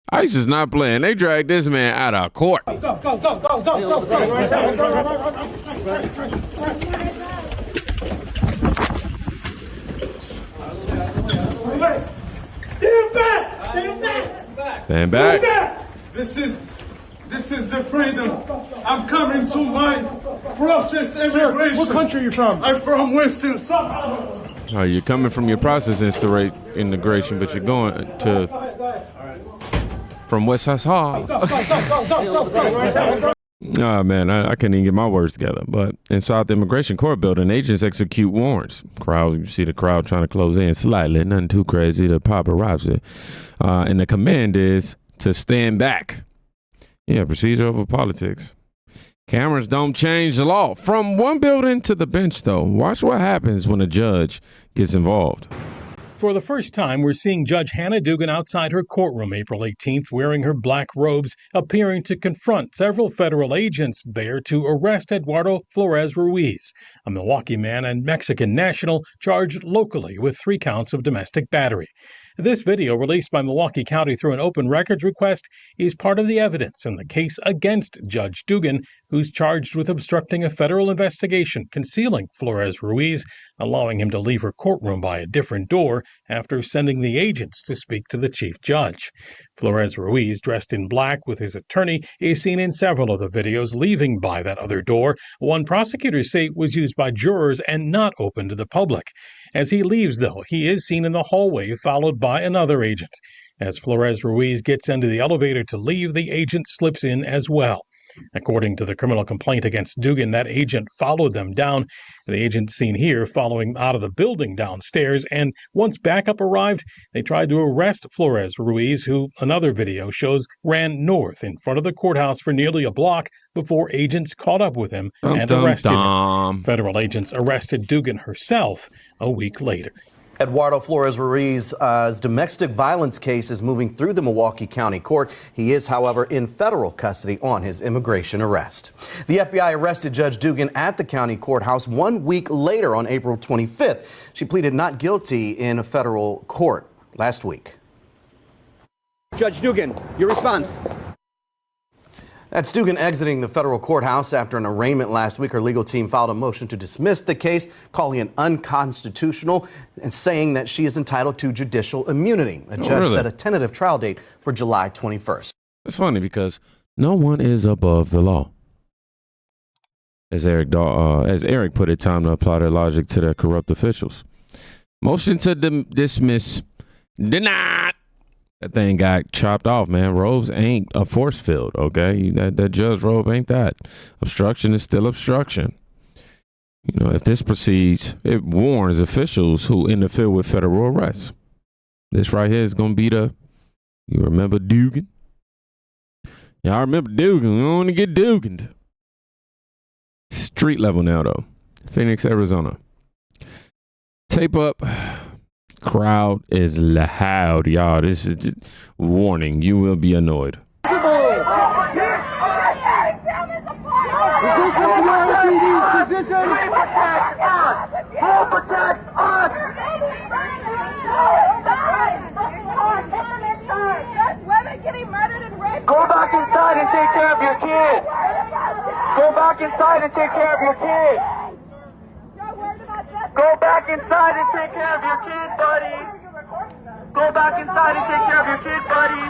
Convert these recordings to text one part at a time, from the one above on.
ICE is not playing. They dragged this man out of court. Go, go, go, go, go, go, go. Stand back! Stand back! Stand back. This is the freedom. I'm coming to my process immigration. Sir, what country are you from? I'm from Western Sahara. Oh, you're coming from your process integration, but you're going to from West Sahara. Oh, man, I can't even get my words together. But inside the immigration court building, agents execute warrants. You see the crowd trying to close in slightly, nothing too crazy. The paparazzi. And the command is to stand back. Yeah, procedure over politics. Cameras don't change the law. From one building to the bench, though. Watch what happens when a judge gets involved. For the first time, we're seeing Judge Hannah Dugan outside her courtroom April 18th wearing her black robes, appearing to confront several federal agents there to arrest Eduardo Flores Ruiz, a Milwaukee man and Mexican national charged locally with 3 counts of domestic battery. This video, released by Milwaukee County through an open records request, is part of the evidence in the case against Judge Dugan, who's charged with obstructing a federal investigation concealing Flores Ruiz, allowing him to leave her courtroom by a different door after sending the agents to speak to the chief judge. Flores Ruiz, dressed in black with his attorney, is seen in several of the videos leaving by that other door. One prosecutors say was used by jurors and not open to the public. As he leaves, though, he is seen in the hallway, followed by another agent. As Flores Ruiz gets into the elevator to leave, the agent slips in as well. According to the criminal complaint against Dugan, that agent followed them down. The agent seen here following out of the building downstairs, and once backup arrived, they tried to arrest Flores Ruiz, who another video shows ran north in front of the courthouse for nearly a block before agents caught up with him and arrested him. Federal agents arrested Dugan herself a week later. Eduardo Flores Ruiz's domestic violence case is moving through the Milwaukee County Court. He is, however, in federal custody on his immigration arrest. The FBI arrested Judge Dugan at the county courthouse 1 week later on April 25th. She pleaded not guilty in a federal court last week. Judge Dugan, your response. That's Dugan exiting the federal courthouse after an arraignment last week. Her legal team filed a motion to dismiss the case, calling it unconstitutional and saying that she is entitled to judicial immunity. A judge set a tentative trial date for July 21st. It's funny because no one is above the law. As Eric put it, time to apply their logic to their corrupt officials. Motion to dismiss denied. That thing got chopped off, man. Robes ain't a force field, okay? That judge robe ain't that. Obstruction is still obstruction. You know, if this proceeds, it warns officials who interfere with federal arrests. This right here is going to be you remember Dugan? Yeah, I remember Dugan. We don't want to get Duganed. Street level now, though. Phoenix, Arizona. Tape up. Crowd is loud, y'all. This is warning. You will be annoyed. Go back inside and take care of your kid. Go back inside and take care of your kid. Go back inside and take care of your kid, buddy. Go back inside and take care of your kid, buddy.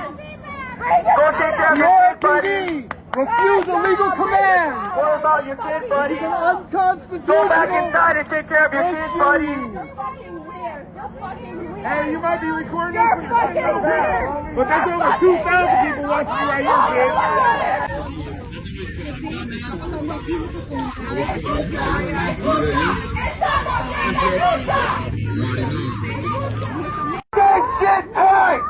Go take care of your kid, buddy. Refuse illegal command. What about your kid, buddy? It's an unconstitutional. Go back inside and take care of your kid, buddy. Hey, you might be recording this for yourself, but there's over 2,000 people watching you right here, kid. Big shit time!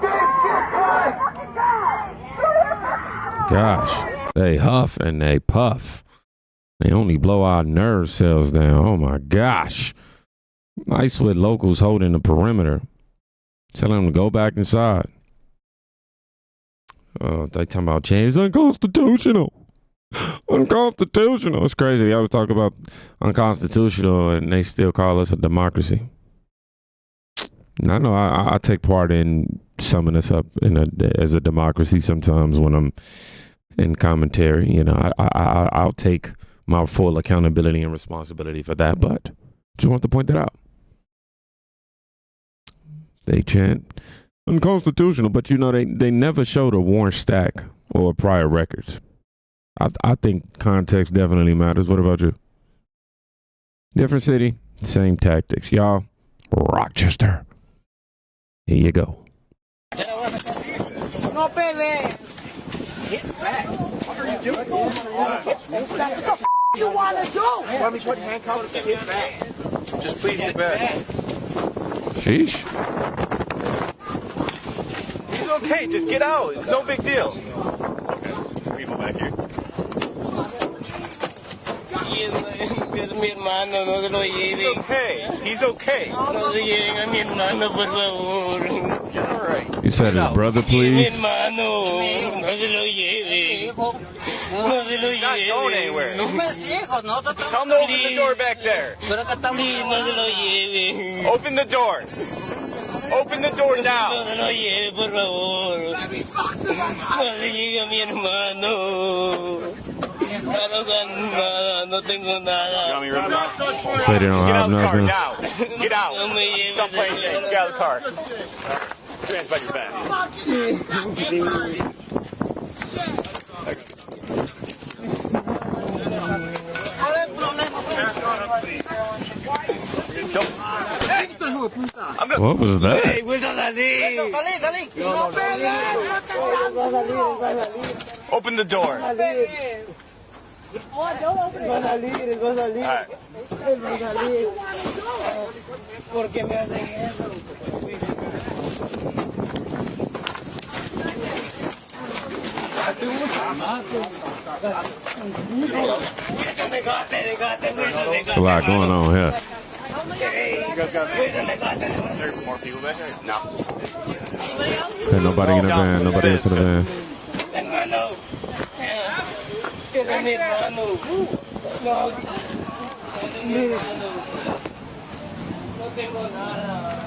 Big shit time! Gosh, they huff and they puff. They only blow our nerve cells down. Oh my gosh. Nice with locals holding the perimeter. Telling them to go back inside. Oh, they talking about change. It's unconstitutional. Unconstitutional. It's crazy. They always talk about unconstitutional and they still call us a democracy. I know I take part in summing us up as a democracy sometimes when I'm in commentary. You know, I'll take my full accountability and responsibility for that, but just want to point that out. They chant unconstitutional, but you know they never showed a warrant stack or prior records. I think context definitely matters. What about you? Different city, same tactics. Y'all, Rochester. Here you go. No pele. Get back. What are you doing? What the f*** you want to do? Want me to put handcuffs and get back? Just please get back. Sheesh. He's okay. Just get out. It's no big deal. Okay. People back here. Mi hermano, no se lo lleven. He's okay. He's okay. No se lleven a mi hermano, por favor. You're all right. You said his brother, Mi please. hermano, no se lo lleven. No se lo Not going anywhere. lleven. Tell him to open the door back there. Please, no se lo lleven. Open the door. Open the door No now. se lo lleve, por favor. No se lleve a mi hermano. No tengo nada. You want me to rip it off? Say they don't Get have out of the car nothing. now. Get out. Stop playing games. Get out of the car. Your hands behind your back. What was that? Open the door. All right. There's a lot going on here. You guys got there more people back there? No. Hey, nobody in the van. Nobody into the van. Hermano. Era mi hermano. No. No tengo nada.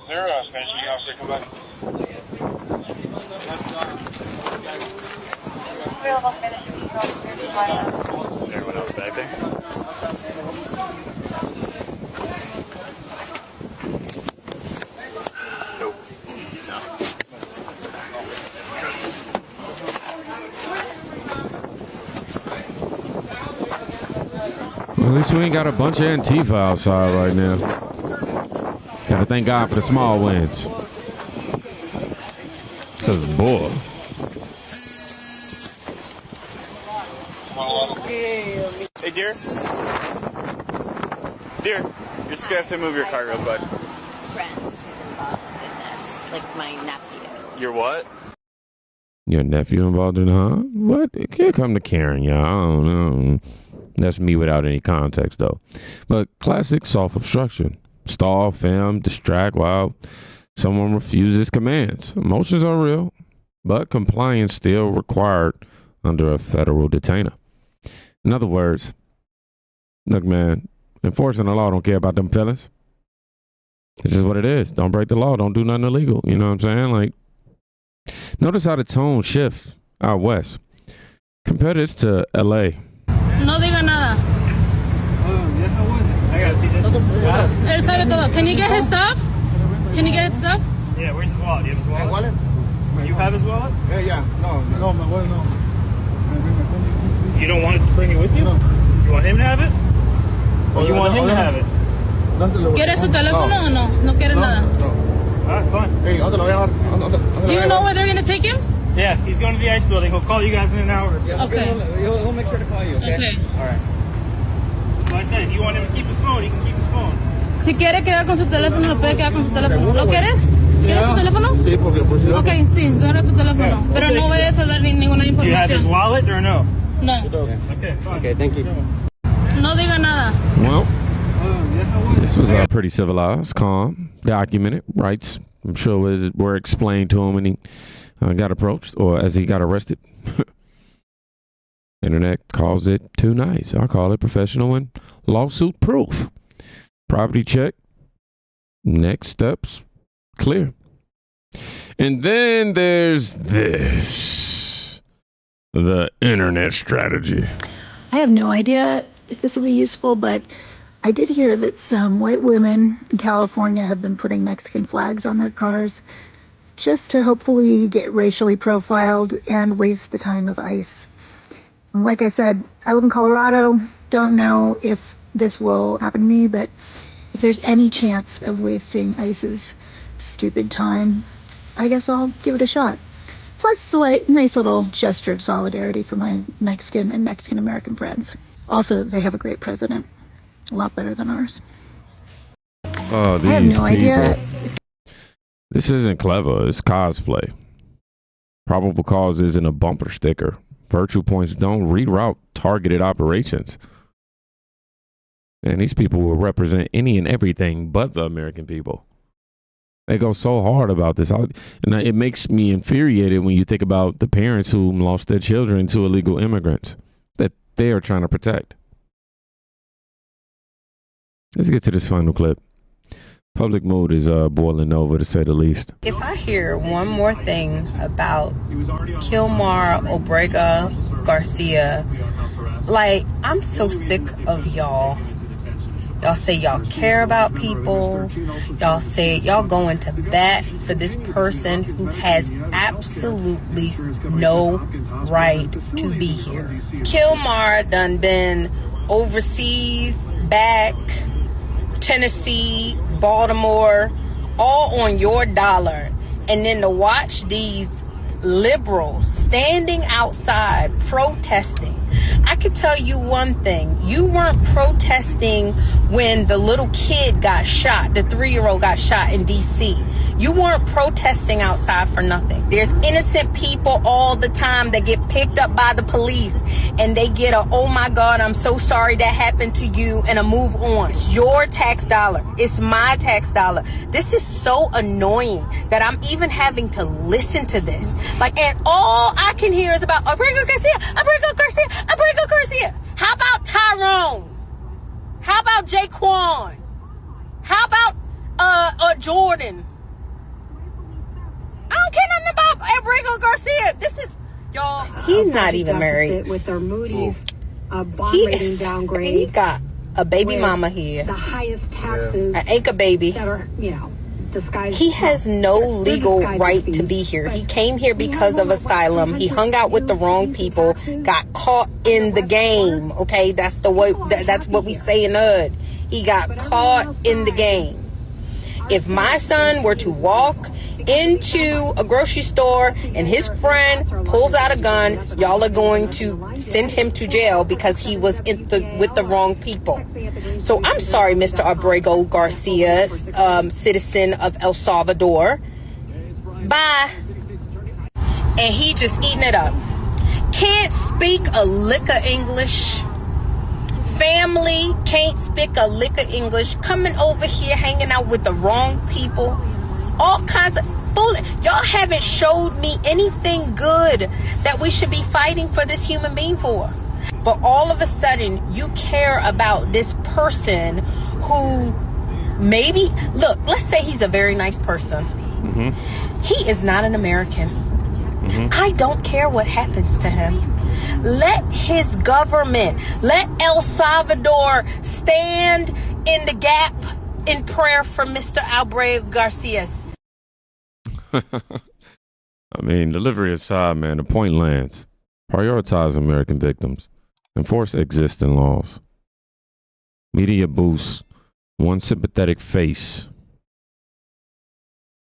There, finishing officer, come back. Is everyone else back there? Nope. No. Well, at least we ain't got a bunch of Antifa outside right now. Gotta thank God for the small wins. Cause boy. Hey, dear. Dear, you're just gonna have to move your car real quick. Friends involved in this, like my nephew. Your what? Your nephew involved in, huh? What? It can't come to Karen, y'all. I don't know. That's me without any context, though. But classic self-obstruction. Stall, film, distract while someone refuses commands. Emotions are real, but compliance still required under a federal detainer. In other words, look, man, enforcing the law don't care about them feelings. It's just what it is. Don't break the law. Don't do nothing illegal. You know what I'm saying? Like, notice how the tone shifts out west. Compare this to L.A. No diga nada. Él sabe todo. Can you get his stuff? Can you get his stuff? Yeah, where's his wallet? Do you have his wallet? You have his wallet? Yeah. No, my wallet, no. You don't want it to bring it with you? No. You want him to have it? Or you want him to have it? ¿Quiere su teléfono o no? No quiere nada. Alright, fine. Hey, ¿dónde lo voy a dar? Do you know where they're going to take him? Yeah, he's going to the ice building. He'll call you guys in an hour. Okay. He'll make sure to call you, okay? Okay. Alright. So I said, if you want him to keep his phone, he can keep his phone. Si quiere quedar con su teléfono, lo puede quedar con su teléfono. ¿Lo quieres? ¿Quieres su teléfono? Sí, porque por si Ok, sí, agarra tu teléfono. Pero no vayas a dar ninguna Do you have his información. wallet or no? No. Okay, fine. Okay, thank you. No diga nada. Well, this was pretty civilized, calm, documented, rights. I'm sure were explained to him when he got approached or as he got arrested. Internet calls it too nice. I call it professional and lawsuit proof. Property check. Next steps clear. And then there's this. The internet strategy. I have no idea if this will be useful, but I did hear that some white women in California have been putting Mexican flags on their cars just to hopefully get racially profiled and waste the time of ICE. Like I said, I live in Colorado. Don't know if this will happen to me, but if there's any chance of wasting ICE's stupid time, I guess I'll give it a shot. Plus, it's a nice little gesture of solidarity for my Mexican and Mexican-American friends. Also, they have a great president. A lot better than ours. Oh, these I have no idea. This isn't clever. It's cosplay. Probable cause isn't a bumper sticker. Virtual points don't reroute targeted operations. And these people will represent any and everything but the American people. They go so hard about this. And it makes me infuriated when you think about the parents who lost their children to illegal immigrants that they are trying to protect. Let's get to this final clip. Public mood is boiling over, to say the least. If I hear one more thing about Kilmar Obrega Garcia, like, I'm so sick of y'all. Y'all say y'all care about people. Y'all say y'all going to bat for this person who has absolutely no right to be here. Kilmar done been overseas, back, Tennessee, Baltimore, all on your dollar. And then to watch these liberals standing outside protesting. I could tell you one thing. You weren't protesting when the little kid got shot, the 3-year-old got shot in D.C. You weren't protesting outside for nothing. There's innocent people all the time that get picked up by the police and they get a, oh my God, I'm so sorry that happened to you, and a move on. It's your tax dollar. It's my tax dollar. This is so annoying that I'm even having to listen to this. Like, and all I can hear is about Abrego Garcia, Abrego Garcia, Abrego Garcia. How about Tyrone? How about Jaquan? How about Jordan? I don't care nothing about Abrego Garcia. This is, y'all, he's not even married. With their Moody's bond rating downgrade. He got a baby mama here. The highest taxes. An anchor baby. That are, he has no legal right to be here. He came here because of asylum. He hung out with the wrong people, got caught in the game. Okay, that's the way. That's what we say in HUD. He got caught in the game. If my son were to walk into a grocery store and his friend pulls out a gun, y'all are going to send him to jail because he was with the wrong people. So I'm sorry, Mr. Abrego Garcia, citizen of El Salvador. Bye. And he just eating it up. Can't speak a lick of English. Family can't speak a lick of English. Coming over here, hanging out with the wrong people. All kinds of fool. Y'all haven't showed me anything good that we should be fighting for this human being for. But all of a sudden, you care about this person who maybe, look, let's say he's a very nice person. Mm-hmm. He is not an American. Mm-hmm. I don't care what happens to him. Let his government, let El Salvador stand in the gap in prayer for Mr. Abrego Garcia. I mean, delivery aside, man, the point lands. Prioritize American victims. Enforce existing laws. Media boosts one sympathetic face.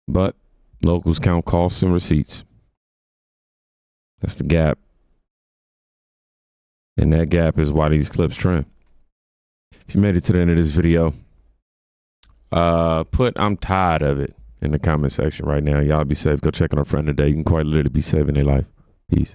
But locals count costs and receipts. That's the gap. And that gap is why these clips trend. If you made it to the end of this video, put "I'm tired of it" in the comment section right now. Y'all be safe. Go check on a friend today. You can quite literally be saving their life. Peace.